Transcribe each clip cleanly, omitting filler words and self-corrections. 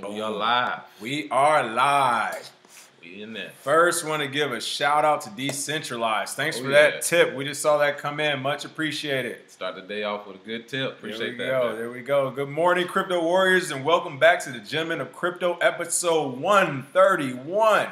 We are live. We are live. We in there. First, want to give a shout out to Decentralized. Thanks for that tip. We just saw that come in. Much appreciated. Start the day off with a good tip. Appreciate that. There we go. Good morning, Crypto Warriors, and welcome back to the Gentlemen of Crypto, episode 131.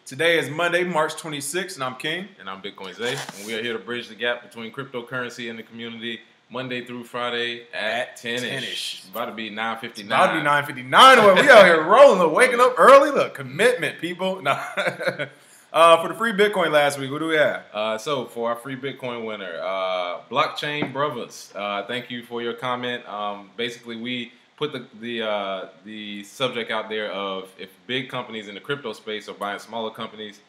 Today is Monday, March 26th, and I'm King. And I'm Bitcoin Zay. And we are here to bridge the gap between cryptocurrency and the community Monday through Friday at 10-ish. About to be 9:59. About to be 9:59. We out here rolling. Look, waking up early. Look, commitment, people. No. For the free Bitcoin last week, what do we have? So for our free Bitcoin winner, Blockchain Brothers, thank you for your comment. Basically, we put the subject out there of if big companies in the crypto space are buying smaller companies,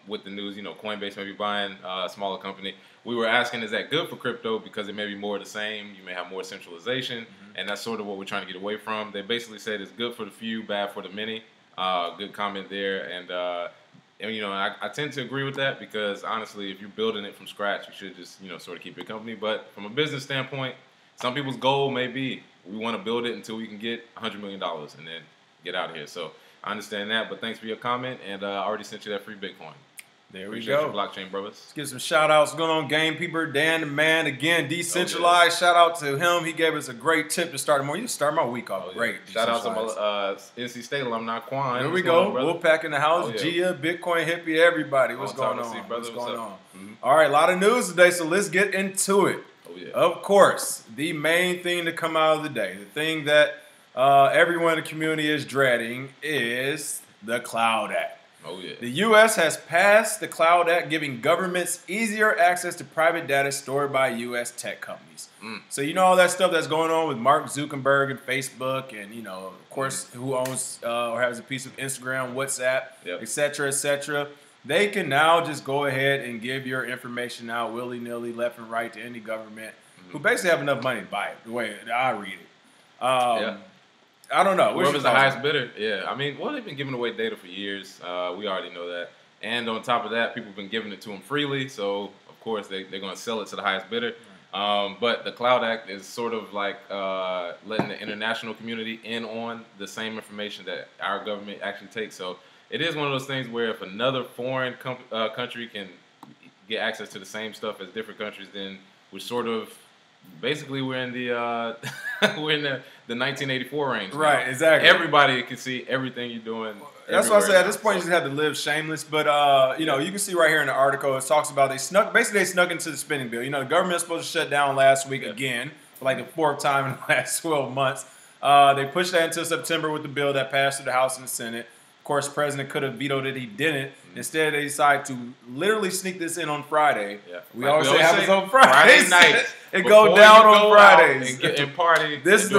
with the news, Coinbase may be buying a smaller company. We were asking, is that good for crypto? Because it may be more of the same. You may have more centralization, and that's sort of what we're trying to get away from. They basically said it's good for the few, bad for the many. Good comment there, and I tend to agree with that because honestly, if you're building it from scratch, you should just sort of keep your company. But from a business standpoint, some people's goal may be we want to build it until we can get $100 million and then get out of here. So I understand that, but thanks for your comment, and I already sent you that free Bitcoin. There we Appreciate go. Your Blockchain Brothers. Let's get some shout outs going on. Game Peeper, Dan the Man, again, Decentralized. Shout out to him. He gave us a great tip to start the morning. You start my week off great. Shout out to my NC State alumni, Quan. There we go. Wolfpack in the house. Gia, Bitcoin Hippie, everybody. What's going on? What's going on? All right, a lot of news today, so let's get into it. Of course, the main thing to come out of the day, the thing that everyone in the community is dreading is the Cloud Act. The U.S. has passed the Cloud Act, giving governments easier access to private data stored by U.S. tech companies. So all that stuff that's going on with Mark Zuckerberg and Facebook and, of course, who owns or has a piece of Instagram, WhatsApp, et cetera, et cetera. They can now just go ahead and give your information out willy-nilly, left and right to any government who basically have enough money to buy it, the way that I read it. I don't know. Whoever's the highest bidder, they've been giving away data for years. We already know that. And on top of that, people have been giving it to them freely. So, of course, they're going to sell it to the highest bidder. But the Cloud Act is sort of like letting the international community in on the same information that our government actually takes. So it is one of those things where if another foreign country can get access to the same stuff as different countries, then we're sort of basically we're in the 1984 range. Right, now. Exactly. Everybody can see everything you're doing. That's why I say at this point you just have to live shameless. But you can see right here in the article it talks about they snuck into the spending bill. The government's supposed to shut down last week again for like the fourth time in the last 12 months. They pushed that until September with the bill that passed through the House and the Senate. Of course, the president could have vetoed it. He didn't. Instead, they decided to literally sneak this in on Friday. We always say it happens on Friday night. It goes down on Fridays. And party. This is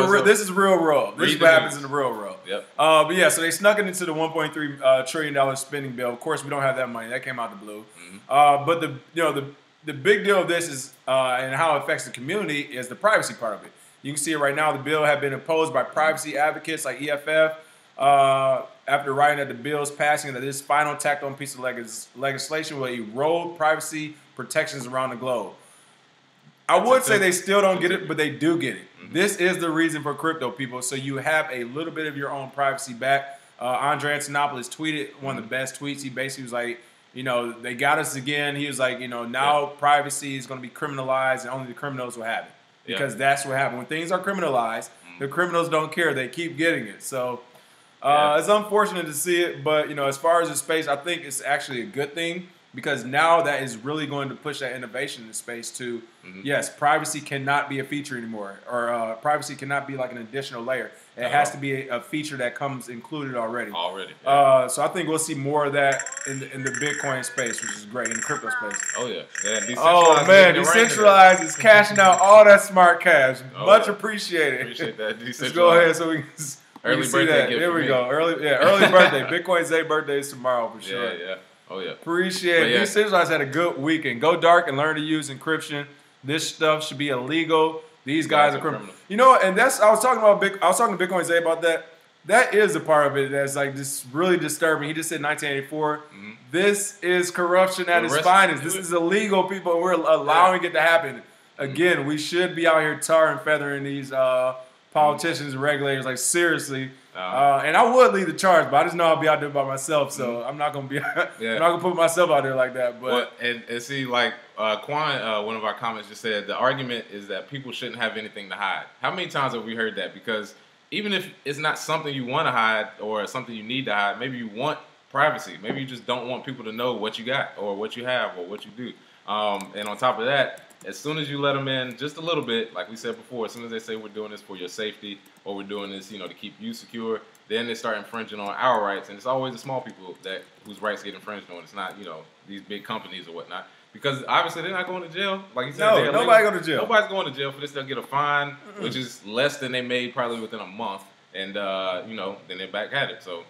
real world. This is what happens in the real world. But yeah, so they snuck it into the $1.3 trillion spending bill. Of course, we don't have that money. That came out the blue. But the big deal of this is and how it affects the community is the privacy part of it. You can see it right now. The bill had been opposed by privacy advocates like EFF. After writing that the bill's passing, that this final tacked on piece of legislation will erode privacy protections around the globe. I would say they still don't get it, but they do get it. This is the reason for crypto, people. So you have a little bit of your own privacy back. Andre Antonopoulos tweeted one of the best tweets. He basically was like, they got us again. He was like, now privacy is going to be criminalized and only the criminals will have it. Because that's what happened. When things are criminalized, the criminals don't care. They keep getting it. So it's unfortunate to see it, but as far as the space, I think it's actually a good thing because now that is really going to push that innovation in the space too. Yes, privacy cannot be a feature anymore, or privacy cannot be like an additional layer. It has to be a feature that comes included already. So I think we'll see more of that in the Bitcoin space, which is great, in the crypto space. Decentralized is cashing out all that smart cash. Much appreciated. Appreciate that. Let's go ahead so we can. Early birthday gift. There we go. Early birthday. Bitcoin Zay birthday is tomorrow for sure. Appreciate it. Decentralized had a good weekend. Go dark and learn to use encryption. This stuff should be illegal. These guys are criminals. And that's I was talking to Bitcoin Zay about that. That is a part of it that's like just really disturbing. He just said 1984. This is corruption at its finest. This is illegal, people. We're allowing it to happen. Again, we should be out here tar and feathering these politicians and regulators. Like, seriously, And I would lead the charge, but I just know I'll be out there by myself, so I'm not gonna be. I'm not gonna put myself out there like that. But and see, like Quan, one of our comments just said, the argument is that people shouldn't have anything to hide. How many times have we heard that? Because even if it's not something you want to hide or something you need to hide, maybe you want privacy. Maybe you just don't want people to know what you got or what you have or what you do. And on top of that, as soon as you let them in just a little bit, like we said before, as soon as they say we're doing this for your safety or we're doing this, to keep you secure, then they start infringing on our rights. And it's always the small people whose rights get infringed on. It's not, these big companies or whatnot. Because obviously they're not going to jail. Like you said, nobody go to jail. Nobody's going to jail for this. They'll get a fine, which is less than they made probably within a month. And, then they're back at it. So,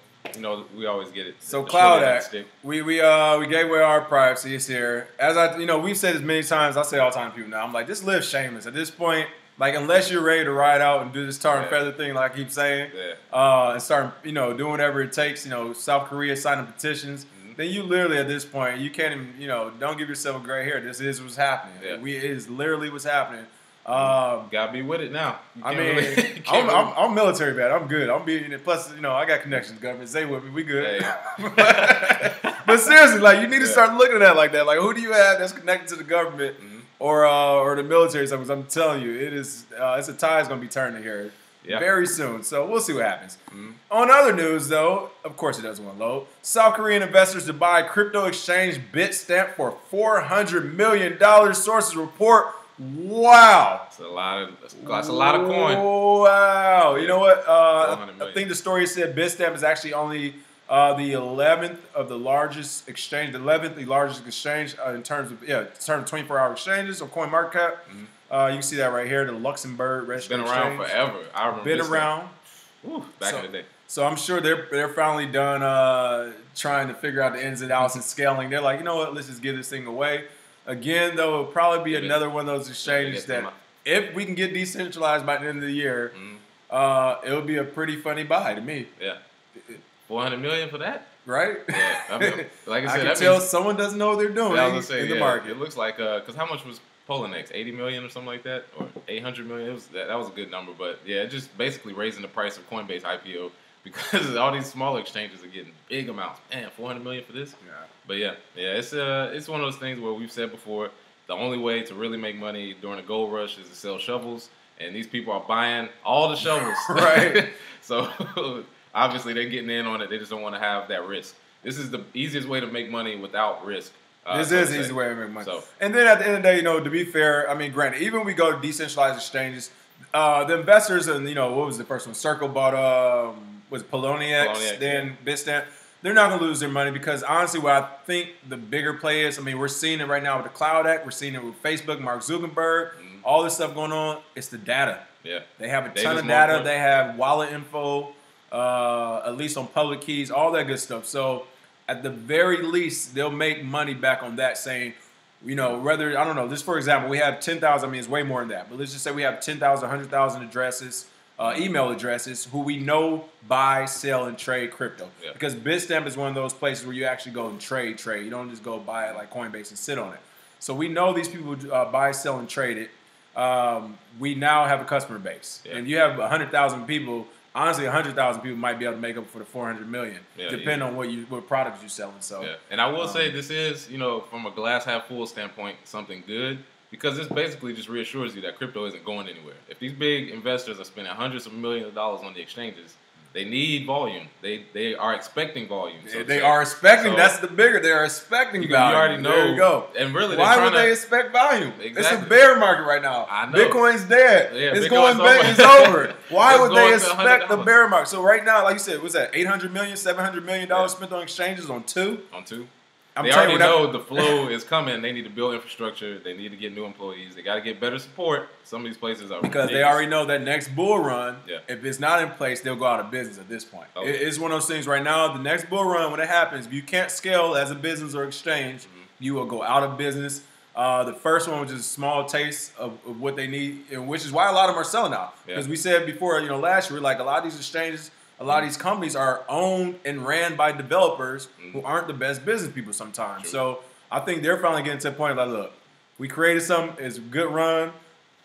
we always get it. So Cloud Act, we gave away our privacy. It's here. As we've said this many times. I say all the time to people now. I'm like, just live shameless. At this point, like, unless you're ready to ride out and do this tar and feather thing, like I keep saying, and start, doing whatever it takes, South Korea signing petitions, then you literally at this point, you can't even, don't give yourself a gray hair. This is what's happening. Yeah. It is literally what's happening. Gotta be with it now. I'm military bad. I'm good. I'm being plus, I got connections. Government, stay with me. We good. But seriously, like, you need to start looking at it like that. Like, who do you have that's connected to the government or the military? Because I'm telling you, it's a tide is gonna be turning here very soon. So we'll see what happens. On other news, though, of course it doesn't want to load. South Korean investors to buy crypto exchange Bitstamp for $400 million. Sources report. Wow. That's a lot of coin. Wow. You know what? I think the story said Bitstamp is actually only the 11th of the largest exchange, the 11th largest exchange in terms of 24-hour exchanges on CoinMarketCap. You can see that right here, the Luxembourg registered exchange. Been around forever. I remember. Been around. Back in the day. So I'm sure they're finally done trying to figure out the ins and outs and scaling. They're like, you know what? Let's just give this thing away. Again, though, it'll probably be another one of those exchanges that if we can get decentralized by the end of the year, it'll be a pretty funny buy to me. Yeah. $400 million for that? Right? Yeah. I mean, like I said, can tell someone doesn't know what they're doing in the market. It looks like, because how much was Poloniex? 80 million or something like that? Or 800 million? That was a good number. But yeah, just basically raising the price of Coinbase IPO because all these smaller exchanges are getting big amounts. Man, 400 million for this? Yeah. But yeah, it's one of those things where we've said before, the only way to really make money during a gold rush is to sell shovels, and these people are buying all the shovels. Right. So obviously they're getting in on it. They just don't want to have that risk. This is the easiest way to make money without risk. This is the easy way to make money. So, and then at the end of the day, to be fair, I mean, granted, even when we go to decentralized exchanges, the investors and, what was the first one? Circle bought, was Poloniex, then Bitstamp. They're not going to lose their money because, honestly, what I think the bigger play is, I mean, we're seeing it right now with the Cloud Act. We're seeing it with Facebook, Mark Zuckerberg, all this stuff going on. It's the data. Yeah. They have a ton of data. They have wallet info, at least on public keys, all that good stuff. So, at the very least, they'll make money back on that saying, whether, I don't know, just for example, we have 10,000, I mean, it's way more than that. But let's just say we have 10,000, 100,000 addresses. Email addresses who we know buy, sell, and trade crypto. Yeah. Because Bitstamp is one of those places where you actually go and trade. You don't just go buy it like Coinbase and sit on it. So we know these people buy, sell, and trade it. We now have a customer base. Yeah. And you have 100,000 people. Honestly, 100,000 people might be able to make up for the 400 million, depending on what products you're selling. So, and I will say this is, from a glass half full standpoint, something good. Because this basically just reassures you that crypto isn't going anywhere. If these big investors are spending hundreds of millions of dollars on the exchanges, they need volume. They are expecting volume. So they are expecting. So, that's the bigger. They are expecting volume. You already know. There you go. And really, why would they expect volume? Exactly. It's a bear market right now. I know. Bitcoin's dead. Yeah, it's going back. It's over. Why would they expect the bear market? So right now, like you said, what's that? $800 million, $700 million spent on exchanges on two. They already know the flow is coming. They need to build infrastructure. They need to get new employees. They got to get better support. Some of these places are because they already know that next bull run, if it's not in place, they'll go out of business at this point. It's one of those things right now. The next bull run, when it happens, if you can't scale as a business or exchange, you will go out of business. The first one was just a small taste of what they need, and which is why a lot of them are selling out. Because we said before, last year, like a lot of these exchanges, a lot of these companies are owned and ran by developers who aren't the best business people sometimes. True. So I think they're finally getting to the point of like, look, we created something, it's a good run.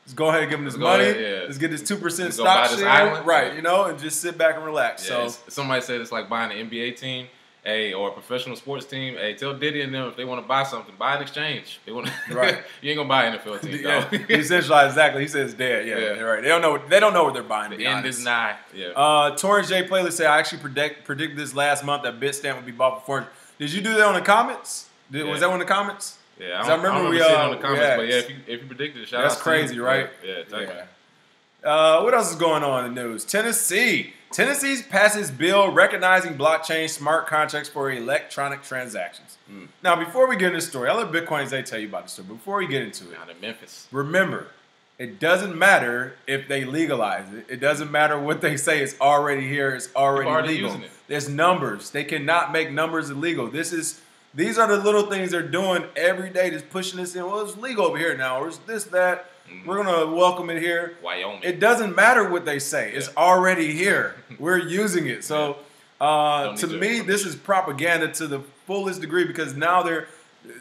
Just go ahead and give him his money. Let's get this 2% stock share. Right, you know, and just sit back and relax. Yeah, so somebody said it's like buying an NBA team. Or a professional sports team, tell Diddy and them if they want to buy something, buy an exchange. They want right. You ain't gonna buy an NFL team. Yeah, decentralized, exactly. He says dead. Yeah, yeah, right. They don't know what they're buying. The end is nigh. Yeah. Torrance J Playlist said I actually predicted this last month that Bitstamp would be bought for $400. Did you do that on the comments? Was that one of the comments? Yeah, I remember we on the comments, but yeah, if you predicted it, shout out. That's crazy, right? Yeah. What else is going on in the news? Tennessee passes bill recognizing blockchain smart contracts for electronic transactions. Now, before we get into the story, I'll let Bitcoin Zay tell you about the story. But before we get into it, out of Memphis. Remember, it doesn't matter if they legalize it. It doesn't matter what they say. It's already here. It's already legal. Using it. There's numbers. They cannot make numbers illegal. These are the little things they're doing every day, just pushing this in. Well, it's legal over here now, or it's this, that. We're going to welcome it here. Wyoming. It doesn't matter what they say. It's already here. We're using it. So, to me, this is propaganda to the fullest degree because now they're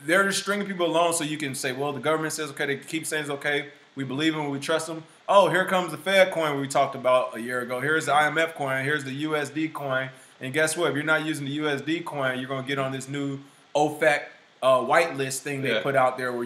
just stringing people along so you can say, well, the government says okay. They keep saying it's okay. We believe them. We trust them. Oh, here comes the Fed coin we talked about a year ago. Here's the IMF coin. Here's the USD coin. And guess what? If you're not using the USD coin, you're going to get on this new OFAC whitelist thing they put out there where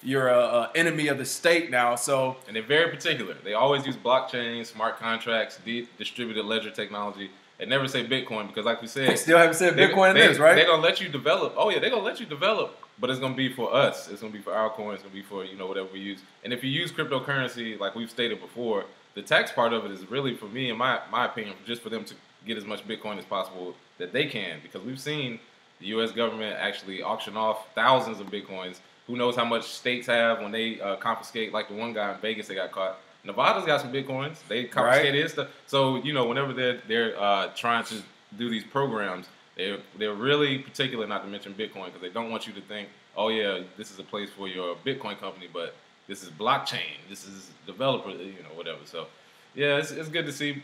you're an enemy of the state now. So, and they're very particular. They always use blockchain, smart contracts, distributed ledger technology. They never say Bitcoin because, like we said, they still haven't said Bitcoin in this, right? They're gonna let you develop. Oh yeah, they're gonna let you develop, but it's gonna be for us. It's gonna be for our coins. It's gonna be for whatever we use. And if you use cryptocurrency, like we've stated before, the tax part of it is really, for me, in my opinion, just for them to get as much Bitcoin as possible that they can, because we've seen the U.S. government actually auction off thousands of Bitcoins. Who knows how much states have when they confiscate, like the one guy in Vegas that got caught. Nevada's got some Bitcoins. They confiscated his stuff. So, whenever they're trying to do these programs, they're really particular not to mention Bitcoin because they don't want you to think, oh, yeah, this is a place for your Bitcoin company, but this is blockchain. This is developer, whatever. So, yeah, it's good to see,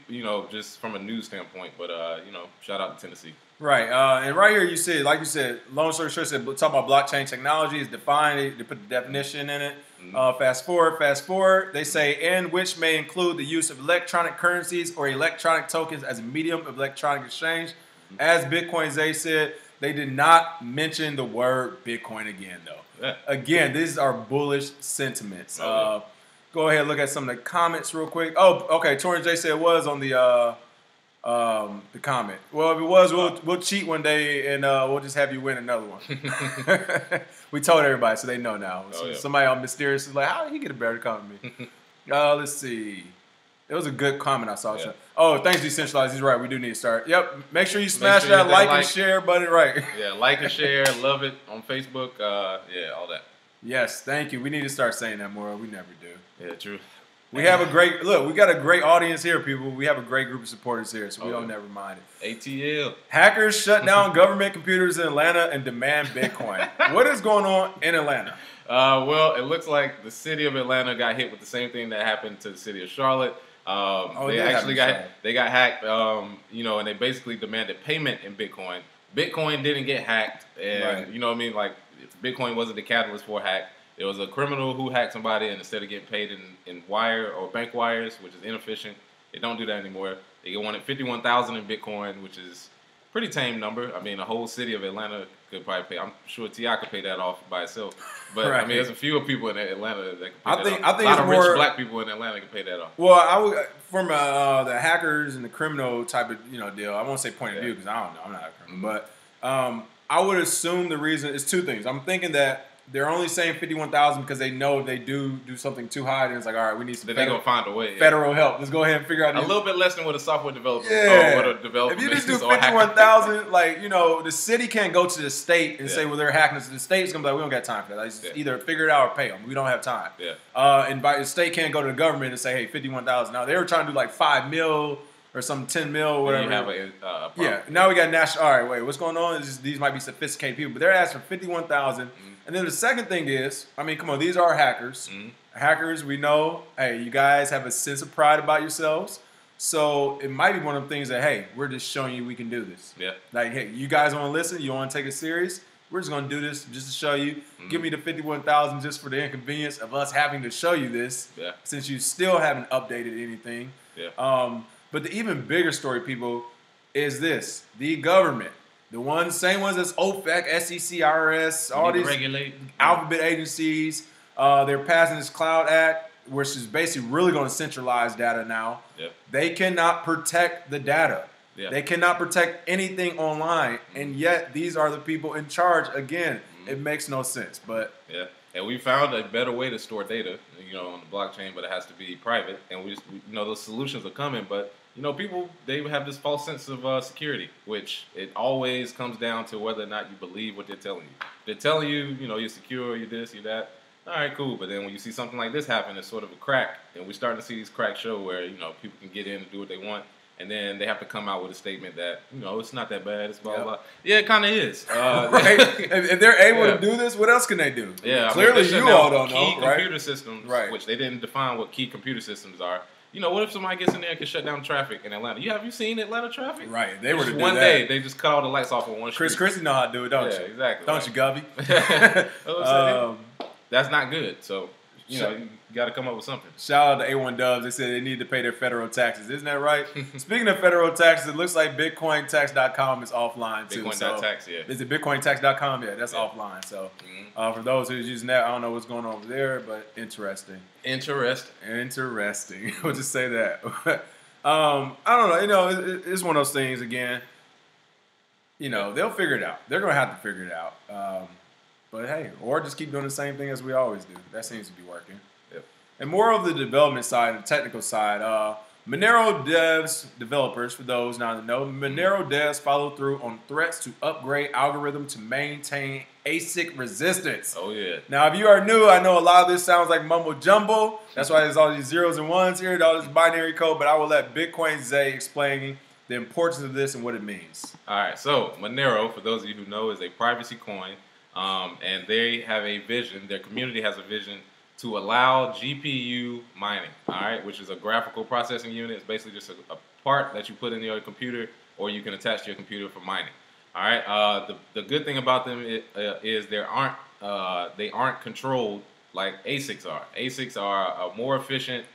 just from a news standpoint. But, shout out to Tennessee. Right, and right here you said, like you said, long story short, talk about blockchain technology is defined. They put the definition in it. Fast forward. They say, and which may include the use of electronic currencies or electronic tokens as a medium of electronic exchange. As Bitcoin Zay said, they did not mention the word Bitcoin again, though. Again, these are bullish sentiments. Go ahead and look at some of the comments real quick. Oh, okay. Torrance J said it was on the comment. Well, if it was, we'll cheat one day and we'll just have you win another one. We told everybody, so they know now. Somebody all mysterious is like, how did he get a better comment than me? Let's see. It was a good comment I saw. Yeah. Oh, thanks, Decentralized. He's right. We do need to start. Yep. Make sure you smash that like and share button. Right. Yeah, like and share. Love it on Facebook. Yeah, all that. Yes, thank you. We need to start saying that more. We never do. Yeah, true. We have a great we got a great audience here, people. We have a great group of supporters here, so we don't never mind it. ATL. Hackers shut down government computers in Atlanta and demand Bitcoin. What is going on in Atlanta? Well, it looks like the city of Atlanta got hit with the same thing that happened to the city of Charlotte. They got hacked, and they basically demanded payment in Bitcoin. Bitcoin didn't get hacked, and you know what I mean? Like, Bitcoin wasn't the catalyst for a hack. There was a criminal who hacked somebody, and instead of getting paid in wire or bank wires, which is inefficient, they don't do that anymore. They wanted $51,000 in Bitcoin, which is a pretty tame number. I mean, the whole city of Atlanta could probably pay. I'm sure T.I. could pay that off by itself. But I mean, there's a few people in Atlanta that can pay that off. I think a lot of rich black people in Atlanta can pay that off. Well, I would, from the hackers and the criminal type of deal. I won't say point of view because I don't know. I'm not a criminal, but I would assume the reason is two things. I'm thinking that they're only saying 51,000 because they know if they do something too high, and it's like, all right, we need some. They're gonna find a way. Federal help. Let's go ahead and figure out a little bit less than what a software developer. If you just do 51,000, the city can't go to the state and say, well, they're hacking us. The state's gonna be like, we don't got time for that. Like, either figure it out or pay them. We don't have time. And the state can't go to the government and say, hey, 51,000. Now they were trying to do like 5 mil. Or some 10 mil or whatever. You have now we got national. All right, wait, what's going on? These might be sophisticated people, but they're asking for 51,000. And then the second thing is, I mean, come on, these are hackers. Hackers, we know, hey, you guys have a sense of pride about yourselves. So it might be one of the things that, hey, we're just showing you we can do this. Yeah. Like, hey, you guys want to listen? You want to take it serious? we're just going to do this just to show you. Give me the 51,000 just for the inconvenience of us having to show you this, since you still haven't updated anything. But the even bigger story, people, is this: the government, the same ones as OFAC, SEC, IRS, all these alphabet agencies, they're passing this Cloud Act, which is basically really going to centralize data now. They cannot protect the data. They cannot protect anything online, and yet these are the people in charge. Again, it makes no sense. But and we found a better way to store data, on the blockchain, but it has to be private. And we those solutions are coming, but people, they have this false sense of security, which it always comes down to whether or not you believe what they're telling you. They're telling you, you're secure, you're this, you're that. All right, cool. But then when you see something like this happen, it's sort of a crack, and we're starting to see these cracks show where people can get in and do what they want. And then they have to come out with a statement that, it's not that bad. It's blah, blah, blah. Yeah, it kind of is. Right? If they're able to do this, what else can they do? Yeah, clearly you all don't know, key computer systems, which they didn't define what key computer systems are. What if somebody gets in there and can shut down traffic in Atlanta? Have you seen Atlanta traffic? Right. They were to do one day, they just cut all the lights off on one street. Chris Christie know how to do it, don't you? Exactly. Don't you, Gov'ts? That's not good. So, you got to come up with something. Shout out to A1 Dubs. They said they need to pay their federal taxes. Isn't that right? Speaking of federal taxes, it looks like BitcoinTax.com is offline too. Bitcoin.tax, Is it BitcoinTax.com? Yeah, that's offline. So for those who's using that, I don't know what's going on over there, but interesting. Interesting. We'll just say that. I don't know. It's one of those things again. They'll figure it out. They're going to have to figure it out. But hey, or just keep doing the same thing as we always do. That seems to be working. And more of the development side, the technical side, Monero developers, for those not to know, Monero devs follow through on threats to upgrade algorithm to maintain ASIC resistance. Oh, yeah. Now, if you are new, I know a lot of this sounds like mumbo jumbo. That's why there's all these zeros and ones here, all this binary code, but I will let Bitcoin Zay explain the importance of this and what it means. All right, so Monero, for those of you who know, is a privacy coin. And they have a vision, their community has a vision to allow GPU mining, all right, which is a graphical processing unit. It's basically just a part that you put in your computer, or you can attach to your computer for mining. All right. The good thing about them is they aren't controlled like ASICs are. ASICs are a more efficient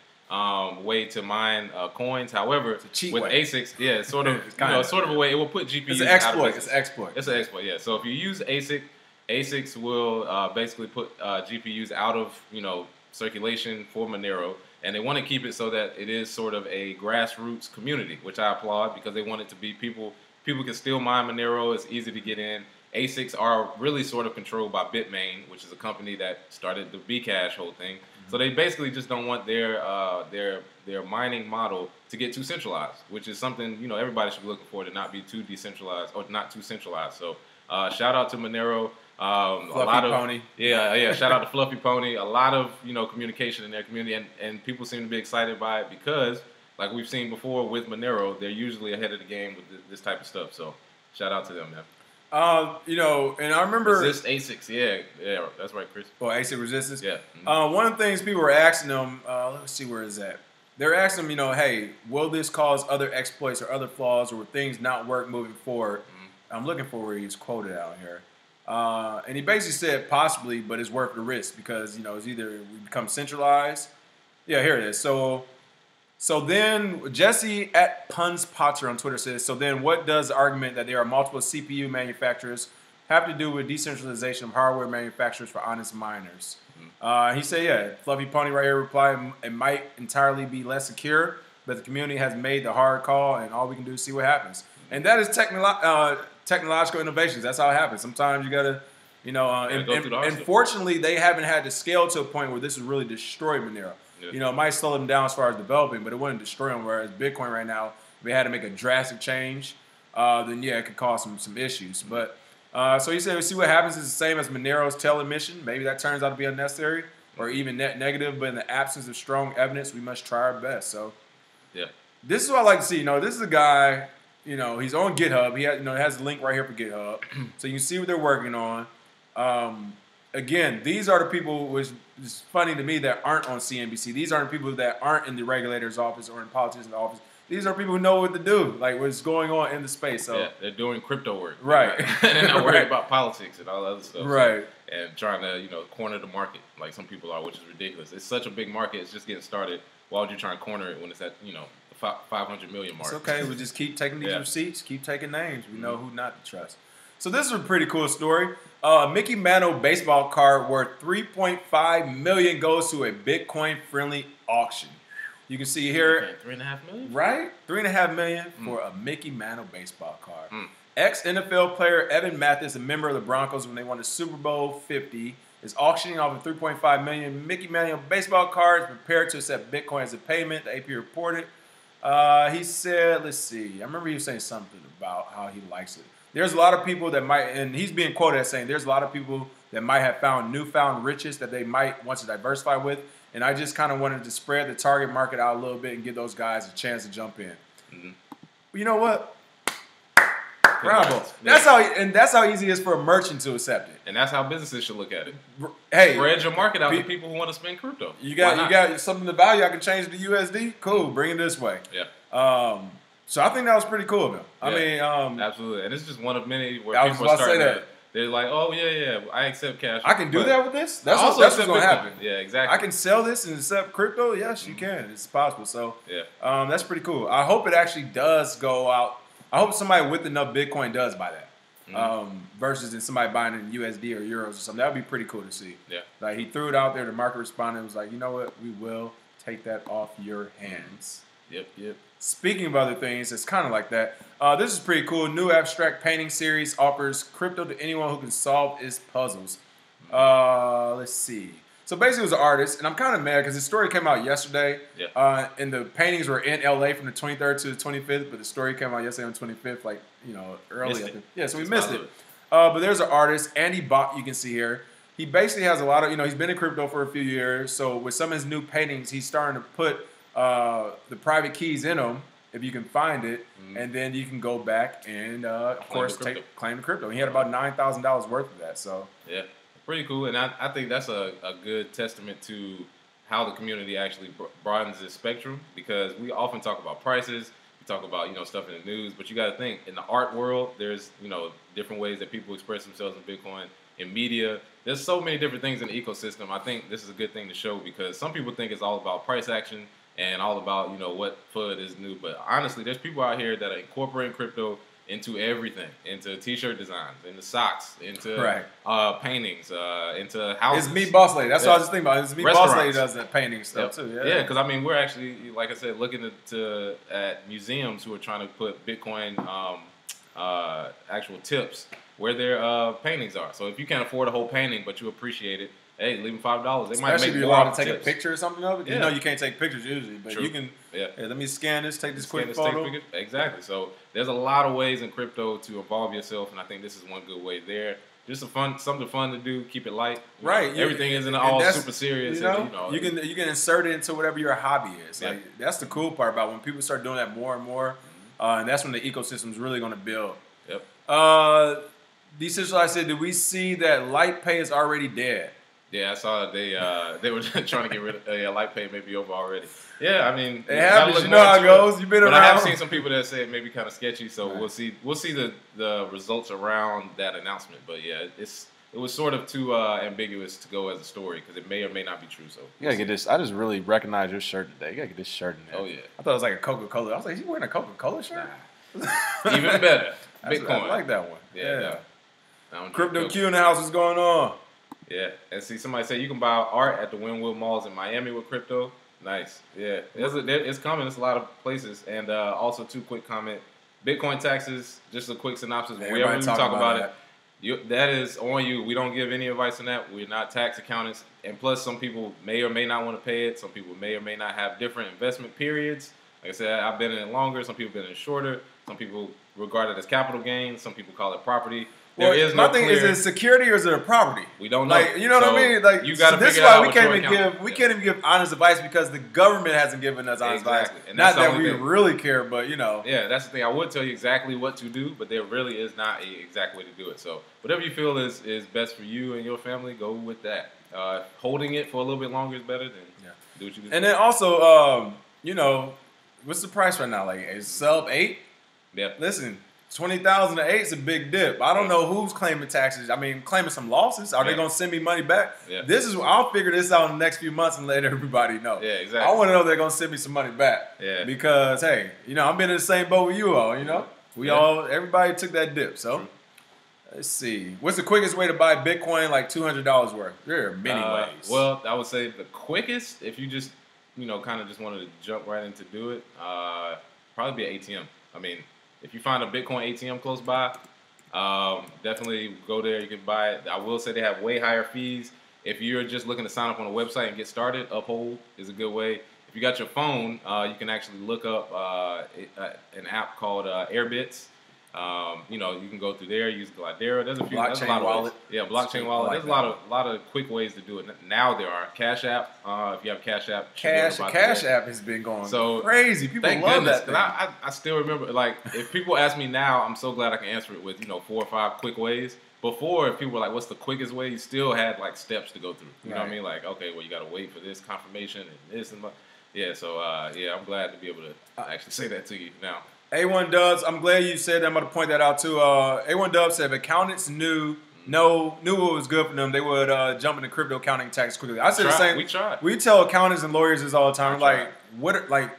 way to mine coins. However, with ASICs, it's sort of sort of a way it will put GPUs. It's an exploit. It's an exploit. Yeah. So if you use ASICs will basically put GPUs out of circulation for Monero, and they want to keep it so that it is sort of a grassroots community, which I applaud because they want it to be people can still mine Monero. It's easy to get in. ASICs are really sort of controlled by Bitmain, which is a company that started the Bcash whole thing. So they basically just don't want their mining model to get too centralized, which is something everybody should be looking for, to not be too decentralized or not too centralized. So shout out to Monero. Pony. Shout out to Fluffy Pony. A lot of communication in their community, and people seem to be excited by it because, like we've seen before with Monero, they're usually ahead of the game with this type of stuff. So shout out to them, man. And I remember resist ASICs. Yeah, that's right, Chris. Oh, ASIC resistance. Yeah. One of the things people were asking them, let's see where it's at. They're asking them, hey, will this cause other exploits or other flaws, or will things not work moving forward? I'm looking for where he's quoted out here. And he basically said possibly, but it's worth the risk because, it's either we become centralized. Yeah, here it is. So then Jesse at Puns Potter on Twitter says, so then what does the argument that there are multiple CPU manufacturers have to do with decentralization of hardware manufacturers for honest miners? He said, Fluffy Pony right here replied, it might entirely be less secure, but the community has made the hard call, and all we can do is see what happens. And that is technological innovations. That's how it happens. Sometimes you gotta, unfortunately, they haven't had to scale to a point where this has really destroyed Monero. Yeah. It might slow them down as far as developing, but it wouldn't destroy them. Whereas Bitcoin right now, if they had to make a drastic change, then it could cause some issues. But so he said, we'll see what happens. It's the same as Monero's tail emission. Maybe that turns out to be unnecessary or even net negative. But in the absence of strong evidence, we must try our best. So this is what I like to see. This is a guy. He's on GitHub. He has a link right here for GitHub, so you can see what they're working on. Again, these are the people, which is funny to me, that aren't on CNBC. These aren't people that aren't in the regulator's office or in politician's office. These are people who know what to do, like what's going on in the space. So yeah, they're doing crypto work, right? And they're not worried about politics and all that other stuff, right? So, and trying to corner the market like some people are, which is ridiculous. It's such a big market; it's just getting started. Why would you try and corner it when it's at the 500 million mark? It's okay. We just keep taking these receipts, keep taking names. We know who not to trust. So this is a pretty cool story. Mickey Mantle baseball card worth $3.5 million goes to a Bitcoin-friendly auction. You can see here, $3.5 million, right? $3.5 million for a Mickey Mantle baseball card. Ex-NFL player Evan Mathis, a member of the Broncos when they won the Super Bowl 50, is auctioning off a $3.5 million Mickey Mantle baseball cards, prepared to accept Bitcoin as a payment. The AP reported. He said, let's see. I remember he was saying something about how he likes it. There's a lot of people that might, and he's being quoted as saying, there's a lot of people that might have found newfound riches that they might want to diversify with. And I just kind of wanted to spread the target market out a little bit and give those guys a chance to jump in. You know what? Bravo. That's how easy it is for a merchant to accept it. And that's how businesses should look at it. Hey, spread your market out to people who want to spend crypto. You got something to value. I can change it to USD. Cool, bring it this way. Yeah. So I think that was pretty cool, though. I mean, absolutely, and it's just one of many where people are starting to. They're like, oh yeah, I accept cash. I can do that with this. That's what's going to happen. Yeah, exactly. I can sell this and accept crypto. Yes, you can. It's possible. So yeah, that's pretty cool. I hope it actually does go out. I hope somebody with enough Bitcoin does buy that. Versus in somebody buying it in USD or euros or something. That would be pretty cool to see. Yeah. Like he threw it out there. The market responded and was like, you know what? We will take that off your hands. Yep. Speaking of other things, it's kind of like that. This is pretty cool. New abstract painting series offers crypto to anyone who can solve its puzzles. Let's see. So basically, it was an artist, and I'm kind of mad because the story came out yesterday. Yeah. And the paintings were in LA from the 23rd to the 25th, but the story came out yesterday on the 25th, early. I think. Yeah, so we missed it. But there's an artist, Andy Bach, you can see here. He basically has a lot of, he's been in crypto for a few years. So with some of his new paintings, he's starting to put the private keys in them, if you can find it, and then you can go back and, of course, claim the crypto. He had about $9,000 worth of that. So yeah, pretty cool. And I think that's a good testament to how the community actually broadens its spectrum, because we often talk about prices, we talk about stuff in the news, but you got to think in the art world, there's different ways that people express themselves in Bitcoin. In media, there's so many different things in the ecosystem. I think this is a good thing to show, because some people think it's all about price action and all about what FUD is new, but honestly, there's people out here that are incorporating crypto into everything, into t-shirt designs, into socks, into paintings, into houses. It's Meat Boss Lady. That's what I was just thinking about. It's Meat Boss Lady does that painting stuff too. Yeah, because we're actually, like I said, looking at museums who are trying to put Bitcoin actual tips where their paintings are. So if you can't afford a whole painting, but you appreciate it, hey, leave them $5. They might make you more allowed to take a picture or something of it. Yeah. You can't take pictures usually, but you can. Yeah. Hey, let me scan this. Take this quick photo. Exactly. So there's a lot of ways in crypto to involve yourself, and I think this is one good way there. Just something fun to do. Keep it light. Right. Everything isn't all super serious. You can insert it into whatever your hobby is. Like that's the cool part about when people start doing that more and more, and that's when the ecosystem is really going to build. Yep. Decentralized said, did we see that Litepay is already dead? Yeah, I saw that they were trying to get rid of Litepay, maybe over already. Yeah, I mean, it happens. You know how it goes. You've been around. But I have seen some people that say it may be kind of sketchy, so we'll see the results around that announcement. But yeah, it was sort of too ambiguous to go as a story, because it may or may not be true. So you gotta get this. I just really recognize your shirt today. You gotta get this shirt in there. Oh yeah. I thought it was like a Coca-Cola. I was like, is he wearing a Coca-Cola shirt? Nah. Even better. Bitcoin. I like that one. Yeah. Crypto Q in the house. What's going on? Yeah, and see, somebody say you can buy art at the Wynwood Malls in Miami with crypto. Nice. Yeah, it's coming. It's a lot of places. And also, quick comment. Bitcoin taxes, just a quick synopsis. Wherever we talk about it, that is on you. We don't give any advice on that. We're not tax accountants. And plus, some people may or may not want to pay it. Some people may or may not have different investment periods. Like I said, I've been in it longer. Some people have been in it shorter. Some people regard it as capital gain. Some people call it property. There is no thing is it security or is it a property? We don't know. Like, you know what I mean? Like, you got to this is why we can't even give honest advice, because the government hasn't given us honest advice. And not that we really care, but Yeah, that's the thing. I would tell you exactly what to do, but there really is not an exact way to do it. So whatever you feel is best for you and your family, go with that. Holding it for a little bit longer is better than do what you do. And then also, what's the price right now? Like, is sub 8? Yeah. Listen, 20,000 to 8 is a big dip. I don't know who's claiming taxes. I mean, claiming some losses. Are they going to send me money back? Yeah. I'll figure this out in the next few months and let everybody know. Yeah, exactly. I want to know if they're going to send me some money back. Yeah. Because, hey, I'm in the same boat with you all, everybody took that dip. So, let's see. What's the quickest way to buy Bitcoin, like $200 worth? There are many ways. Well, I would say the quickest, if you just, kind of just wanted to jump right in to do it, probably be an ATM. I mean, if you find a Bitcoin ATM close by, definitely go there. You can buy it. I will say they have way higher fees. If you're just looking to sign up on a website and get started, Uphold is a good way. If you got your phone, you can actually look up an app called Airbits. You can go through there, use Glidera. There's a few. Blockchain there's a lot wallet. Of ways. Yeah, blockchain wallet. There's a lot of quick ways to do it. Now there are Cash App. If you have Cash App, Cash App has been going crazy. People thank love goodness, that thing. I still remember. Like, if people ask me now, I'm so glad I can answer it with 4 or 5 quick ways. Before, if people were like, "What's the quickest way?" You still had like steps to go through. You know what I mean? Like, okay, well, you got to wait for this confirmation and this and that. Yeah. So I'm glad to be able to actually say that to you now. A1 Dubs, I'm glad you said that. I'm going to point that out too. A1 Dubs said if accountants knew what was good for them, they would jump into crypto accounting tax quickly. I said the same. We tried. We tell accountants and lawyers this all the time. Like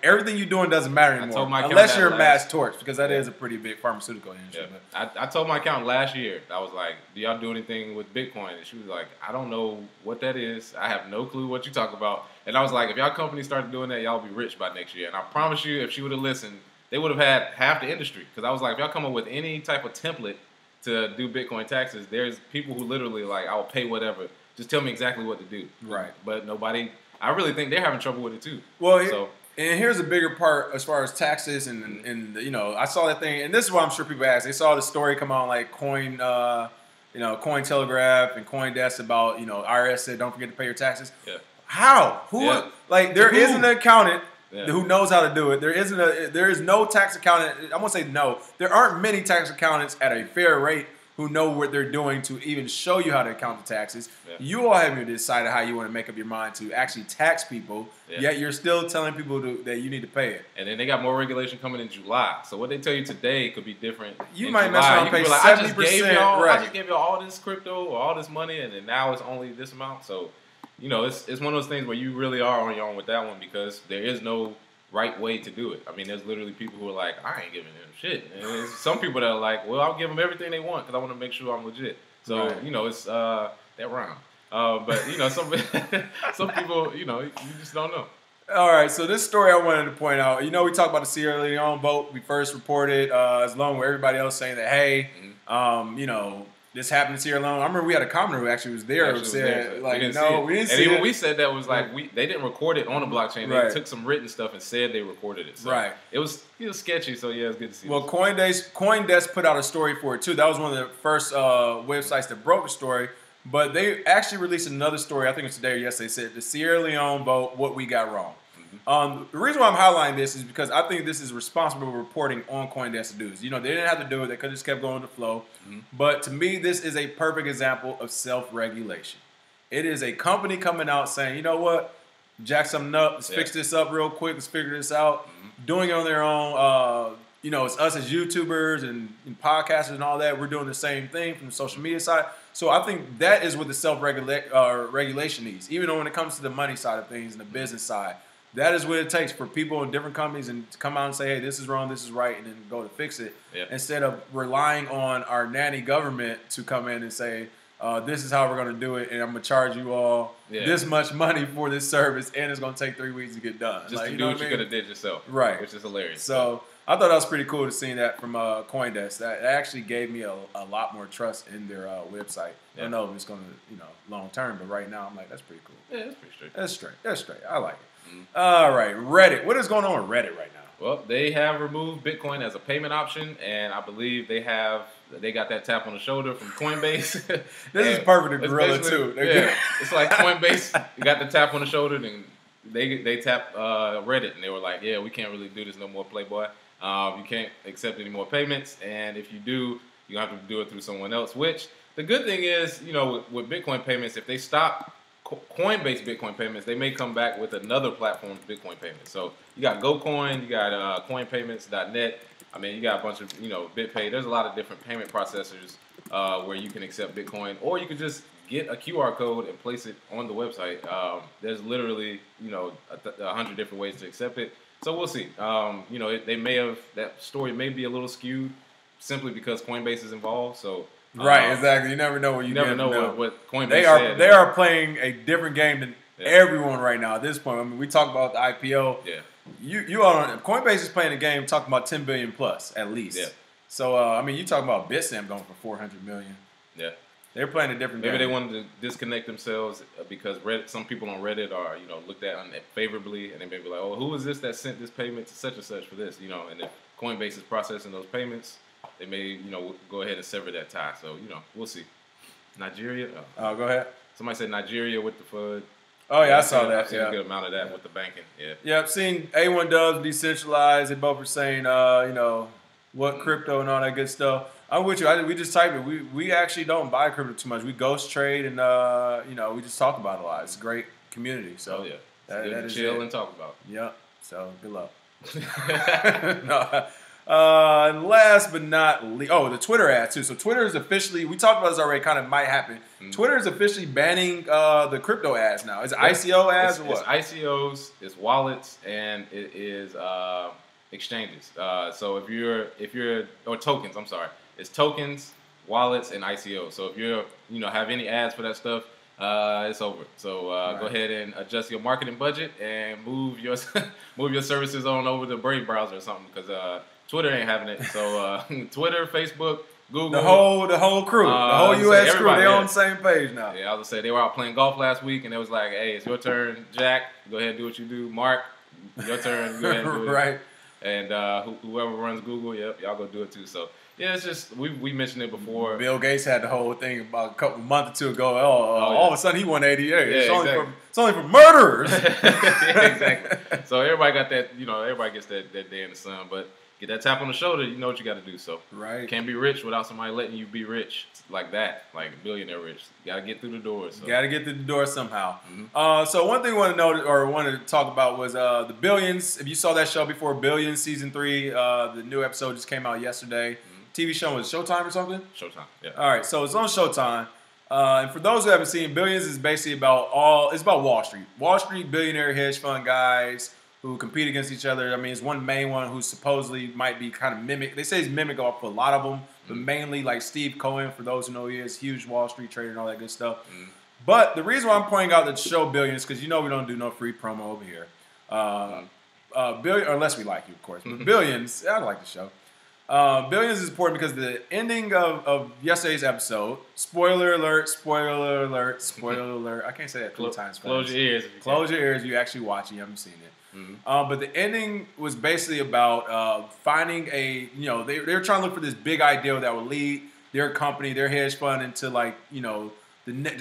everything you're doing doesn't matter anymore, unless you're a mass torch, because that is a pretty big pharmaceutical industry. Yeah. I told my accountant last year. I was like, "Do y'all do anything with Bitcoin?" And she was like, "I don't know what that is. I have no clue what you talk about." And I was like, "If y'all company started doing that, y'all be rich by next year." And I promise you, if she would have listened, they would have had half the industry. Because I was like, if y'all come up with any type of template to do Bitcoin taxes, there's people who literally like, I'll pay whatever. Just tell me exactly what to do. Right. But nobody, I really think they're having trouble with it too. Well, and here's a bigger part as far as taxes and I saw that thing, and this is what I'm sure people ask. They saw the story come on like Cointelegraph and CoinDesk about, IRS said don't forget to pay your taxes. Yeah. How? There is an accountant who knows how to do it. There is no tax accountant. I'm gonna say no. There aren't many tax accountants at a fair rate who know what they're doing to even show you how to account the taxes. Yeah. You all haven't decided how you want to make up your mind to actually tax people. Yeah. Yet you're still telling people that you need to pay it. And then they got more regulation coming in July. So what they tell you today could be different. You might mess around and pay 70%. I just gave y'all all this crypto or all this money, and then now it's only this amount. So it's one of those things where you really are on your own with that one, because there is no right way to do it. I mean, there's literally people who are like, I ain't giving them shit. And there's some people that are like, well, I'll give them everything they want because I want to make sure I'm legit. So, it's that rhyme. But, some people, you just don't know. All right, so this story I wanted to point out. We talked about the Sierra Leone vote. We first reported, as long with everybody else saying that, hey, this happened in Sierra Leone. I remember we had a commenter who actually was there who said, we didn't see it. And even we said that was like, they didn't record it on the blockchain. They took some written stuff and said they recorded it. So it was sketchy, so yeah, it's good to see. Well, CoinDesk put out a story for it too. That was one of the first websites that broke the story. But they actually released another story, I think it was today or yesterday, said the Sierra Leone vote, what we got wrong. The reason why I'm highlighting this is because I think this is responsible reporting on CoinDesk to do this. They didn't have to do it. They could have just kept going with the flow. But to me, this is a perfect example of self-regulation. It is a company coming out saying, you know what, jack something up. Let's fix this up real quick. Let's figure this out. Doing it on their own. It's us as YouTubers and podcasters and all that. We're doing the same thing from the social media side. So I think that is what the self-regulation needs. Even though when it comes to the money side of things and the business side, that is what it takes for people in different companies and to come out and say, hey, this is wrong, this is right, and then go to fix it. Instead of relying on our nanny government to come in and say, this is how we're going to do it, and I'm going to charge you all this much money for this service, and it's going to take 3 weeks to get done. Just to do what you could have did yourself. Right. Which is hilarious. So I thought that was pretty cool to see that from CoinDesk. That actually gave me a lot more trust in their website. I don't know if it's going to, long term, but right now I'm like, that's pretty cool. Yeah, that's pretty straight. That's straight. I like it. All right, Reddit. What is going on with Reddit right now? Well, they have removed Bitcoin as a payment option, and I believe they got that tap on the shoulder from Coinbase. This is perfect to Gorilla too. It's like Coinbase, you got the tap on the shoulder, and they tapped Reddit, and they were like, yeah, we can't really do this no more, Playboy. You can't accept any more payments, and if you do, you have to do it through someone else. Which the good thing is, with Bitcoin payments, if they stop Coinbase Bitcoin payments, they may come back with another platform's Bitcoin payments. So you got GoCoin, you got coinpayments.net. I mean, you got a bunch of, BitPay. There's a lot of different payment processors where you can accept Bitcoin, or you can just get a QR code and place it on the website. There's literally, 100 different ways to accept it. So we'll see. They may have, that story may be a little skewed simply because Coinbase is involved. So right, exactly. You never know what you never know what Coinbase said. They are playing a different game than everyone right now at this point. I mean, we talk about the IPO. Yeah. Coinbase is playing a game talking about 10 billion plus at least. Yeah. So you talking about Bitstamp going for 400 million. Yeah. They're playing a different game. Maybe they wanted to disconnect themselves because some people on Reddit are, looked at favorably, and they may be like, oh, who is this that sent this payment to such and such for this? And if Coinbase is processing those payments, they may, go ahead and sever that tie. So, we'll see. Nigeria. Oh, go ahead. Somebody said Nigeria with the FUD. Oh, yeah, I saw that. I've seen a good amount of that with the banking. Yeah. Yeah, I've seen A1 Dubs, Decentralized. They both were saying, what crypto and all that good stuff. I'm with you. We just type it. We actually don't buy crypto too much. We ghost trade and, we just talk about it a lot. It's a great community. So, yeah. That is chill and talk about. Yep. So, good luck. And last but not least, the Twitter ads too. So Twitter is officially, we talked about this already, kind of might happen. Twitter is officially banning the crypto ads now. Is it ICO ads or what? It's ICOs, it's wallets, and it is exchanges. So if you're or tokens, I'm sorry, it's tokens, wallets, and ICOs. So if you're have any ads for that stuff, it's over. So go ahead and adjust your marketing budget and move your services on over to Brave browser or something, because Twitter ain't having it. So Twitter, Facebook, Google, the whole crew, the whole U.S. crew, they're on the same page now. Yeah, I was gonna say they were out playing golf last week, and it was like, hey, it's your turn, Jack. Go ahead and do what you do. Mark, your turn. Go ahead and do it. Right. And whoever runs Google, yep, y'all go do it too. So yeah, it's just we mentioned it before. Bill Gates had the whole thing about a month or two ago. All of a sudden he won 88. Yeah, it's only for murderers. Yeah, exactly. So everybody got that. Everybody gets that day in the sun, but get that tap on the shoulder, you know what you got to do. So right, can't be rich without somebody letting you be rich like that, like billionaire rich. You got to get through the door. So. Got to get through the door somehow. So one thing I want to know or wanted to talk about was the Billions. If you saw that show before, Billions season 3, the new episode just came out yesterday. TV show was Showtime or something? Showtime, yeah. All right, so it's on Showtime. And for those who haven't seen, Billions is basically about Wall Street. Wall Street billionaire hedge fund guys who compete against each other. I mean, it's one main one who supposedly might be kind of mimic. They say he's mimic off a lot of them, but mainly like Steve Cohen, for those who know who he is, huge Wall Street trader and all that good stuff. But the reason why I'm pointing out the show Billions, because we don't do no free promo over here. Unless we like you, of course. But Billions, I like the show. Billions is important because the ending of yesterday's episode, spoiler alert, spoiler alert, spoiler alert. I can't say that 3 times fast. Close your ears. Close your ears. You actually watch it. You haven't seen it. But the ending was basically about finding they were trying to look for this big ideal that would lead their company, their hedge fund into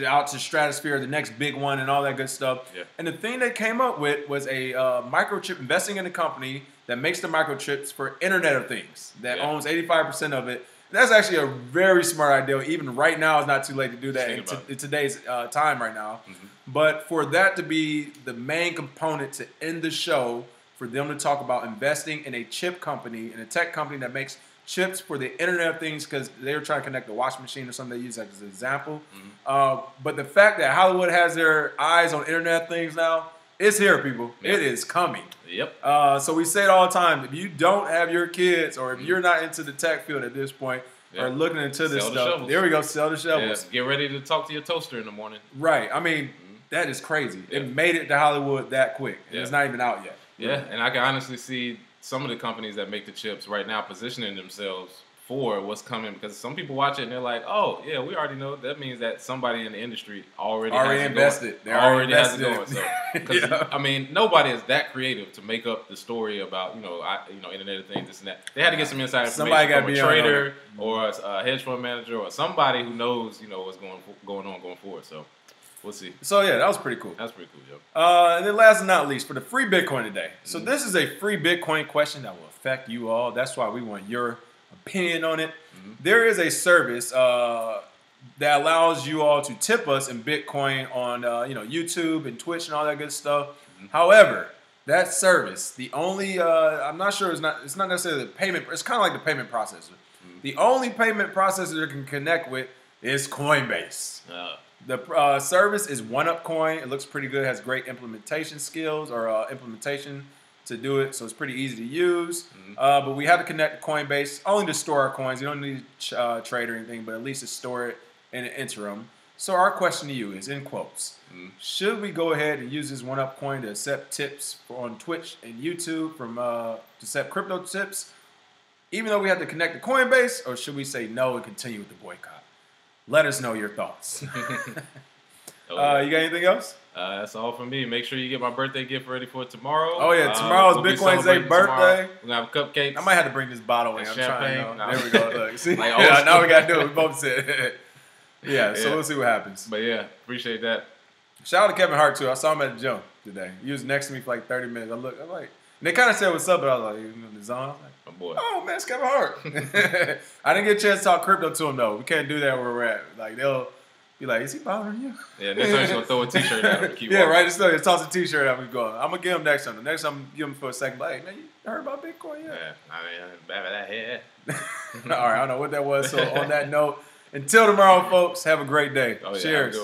out to stratosphere, the next big one, and all that good stuff. Yeah. And the thing they came up with was a microchip, investing in a company that makes the microchips for Internet of Things, that owns 85% of it. That's actually a very smart idea. Even right now, it's not too late to do that in today's time right now. But for that to be the main component to end the show, for them to talk about investing in a chip company, in a tech company that makes chips for the Internet of Things, because they were trying to connect the washing machine or something they use as an example. But the fact that Hollywood has their eyes on Internet of Things now, it's here, people. Yep. It is coming. Yep. So we say it all the time. If you don't have your kids, or if you're not into the tech field at this point, or looking into this stuff, there we go. Sell the shovels. Yeah. Get ready to talk to your toaster in the morning. Right. I mean, that is crazy. Yeah. It made it to Hollywood that quick. And it's not even out yet. Yeah. And I can honestly see some of the companies that make the chips right now positioning themselves for what's coming, because some people watch it and they're like, oh yeah, we already know. That means that somebody in the industry already invested. They already has it going. So, because I mean, nobody is that creative to make up the story about Internet of Things, this and that. They had to get some inside information from a trader or a hedge fund manager or somebody who knows what's going on going forward. So we'll see. So yeah, that was pretty cool. That's pretty cool, Joe. And then last but not least, for the free Bitcoin today. So this is a free Bitcoin question that will affect you all. That's why we want your opinion on it. There is a service that allows you all to tip us in Bitcoin on YouTube and Twitch and all that good stuff. Mm-hmm. However, that service, the only I'm not sure it's not necessarily the payment. It's kind of like the payment processor. Mm-hmm. The only payment processor it can connect with is Coinbase. The service is OneUpCoin. It looks pretty good. It has great implementation skills or implementation to do it, so it's pretty easy to use. Mm-hmm. But we have to connect to Coinbase only to store our coins. You don't need to trade or anything, but at least to store it in an interim. So our question to you is, in quotes, should we go ahead and use this OneUpCoin to accept tips on Twitch and YouTube to accept crypto tips, even though we have to connect to Coinbase, or should we say no and continue with the boycott? Let us know your thoughts. You got anything else? That's all from me. Make sure you get my birthday gift ready for tomorrow. Oh, yeah. Tomorrow's Bitcoin's Day birthday. We're going to have cupcakes. I might have to bring this bottle in. I'm champagne. trying. There we go. Look, see? Now we got to do it. We both said yeah, so we'll see what happens. But, yeah, appreciate that. Shout out to Kevin Hart, too. I saw him at the gym today. He was next to me for like 30 minutes. I'm like, and they kind of said what's up, but I was like, in the zone. I was like, oh, boy. Oh, man, it's Kevin Hart. I didn't get a chance to talk crypto to him, though. We can't do that where we're at. Like, they'll be like, is he bothering you? Yeah, next time he's going to throw a t-shirt at him. Yeah, right. Just toss a t-shirt at him and go. I'm going to get him next time. The next time, give him for a second. Like, hey, man, you heard about Bitcoin yet? Yeah, I mean, bad that head. All right, I don't know what that was. So on that note, until tomorrow, folks, have a great day. Oh, yeah, cheers.